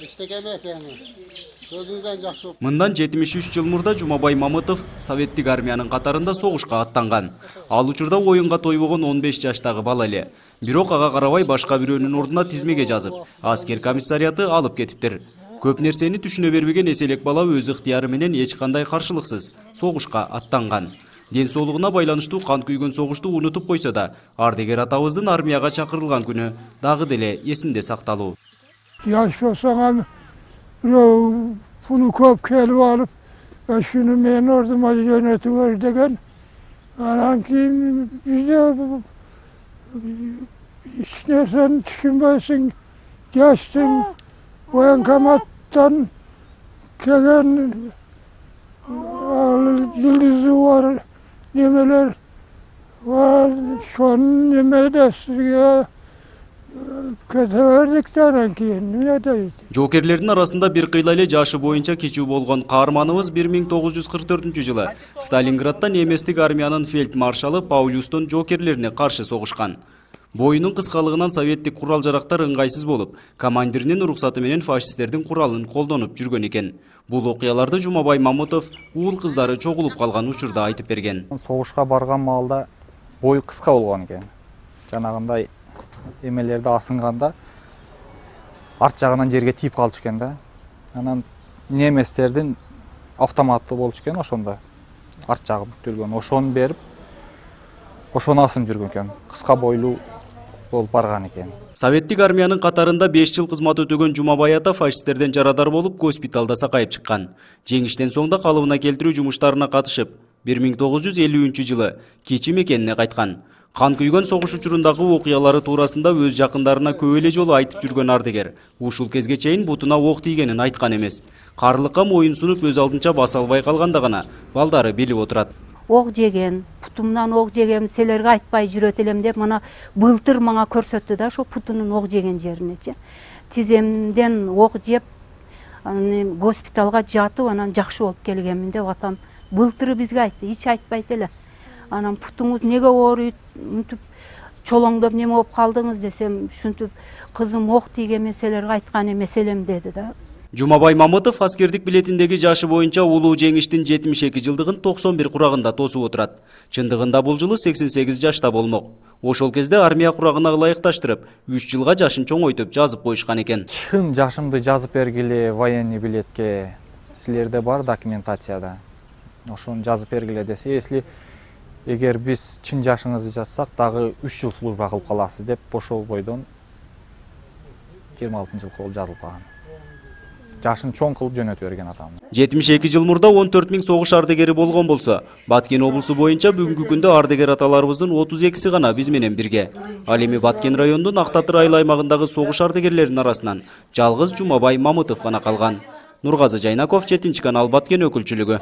İştekemez yani. Sözünüzden жақсы. Мындан 73 жыл мурда Жумабай Мамытов советтик армиянын катарында согушка аттанган. Ал учурда оюнга тойбогон 15 жаштагы бала эле. Бирок ага карабай башка бирөөнүн ордуна тизмеге жазып, аскер комиссариаты алып кетиптир. Көп нерсени түшүнө бербеген эселек бала өз ыктыяры менен эч кандай каршылыксыз согушка аттанган. Ден соолугуна байланыштуу кан күйгөн согушту унутуп койсо да, ардегер атабыздын армияга чакырылган күнү дагы деле эсинде сакталуу. Yaş olsam bunu kop kelip alıp şunu men orduma yönetiyor degen anki bizde hiç nereden düşünmesin geçtin voyankomattan gelen yıldızı var nemeler var şu an neme dersi Жоокерлердин арасында бир кыйла эле жашы боюнча кичүү болгон каарманыбыз 1944 жылы Сталинградда неместик армиянын фельдмаршалы Паулюстун жоокерлерине каршы согушкан. Боюнун кыскалыгынан советтик курал-жарактар ыңгайсыз болуп, командиринин уруксаты менен фашисттердин куралын колдонуп жүргөн экен. Бул окуяларды Жумабай Мамытов уул кыздары чогулуп калган учурда айтып берген. Согушка барган маалда бою кыска болгон экен. Жанагындай эмелерди асынганда арт жагынан жерге тийип калчу экен да. Анан неместердин автоматтуу болчу экен ошондо. Арт жагы бүтүлгөн. Ошону берип, ошону асынып жүргөн экен. Кыска бойлуу болуп барган экен. Советтик армиянын катарында 5 жыл кызмат өтөгөн Жумабай ата фашисттерден жарадар болуп, госпиталда сакайып чыккан. Жеңиштен соң да калыбына келтирүү жумуштарына катышып, 1953 жылы Кечи мекенине кайткан. Кан күйгөн согуш учурундагы окуялары туурасында өз жакындарына көп эле жолу айтып жүргөн ардегер ушул кезге чейин бутуна ок тийгенин айткан эмес. Карлыкка моюн сунуп өз алдынча баса албай калганда гана балдары билип отурат. Ок жеген, путумдан ок жегем, силерге айтпай жүрөт элем деп мына былтыр мага көрсөттү да, ошо путунун ок жеген жеринечи. Тиземден ок жеп, госпиталга жатып, анан жакшы болуп келгенмин деп атам былтыр бизге айтты, эч айтпайт эле. Анан путуңуз неге ооруйт, мынтип чолоңдоп неме болуп калдыңыз десем, ушинтип кызым ок тийген меселерге айткан эмес элем деди да. Жумабай Мамытов аскердик билетиндеги жашы боюнча улуу жеңиштин 72 жылдыгын 91 курагында тосуп отурат. Чындыгында бул жылы 88 жашта болмок. Ошол кезде армия курагына ылайыкташтырып, 3 жылга жашын чоңойтуп жазып коюшкан экен. Чын жашымды жазып бергиле военный билетке. Силерде бар документацияда. Ошону жазып бергиле десе, если эгер биз чын жашыңызды жазсак, дагы 3 жыл служба кылып каласыз деп ошол бойдон 26 жыл кылып жазылып калган. Жашын чоң кылып жөнөтүп берген атам. 72 жыл мурда 14 000 согуш ардегери болгон болсо, Баткен облусу боюнча бүгүнкү күндө ардегер аталарыбыздын 32си гана биз менен бирге. Ал эми Баткен районунун Актатыр айыл аймагындагы согуш ардегерлеринин арасынан жалгыз Жумабай Мамытов гана калган. Нургазы Жайнаков, 7 канал, Баткен өкүлчүлүгү.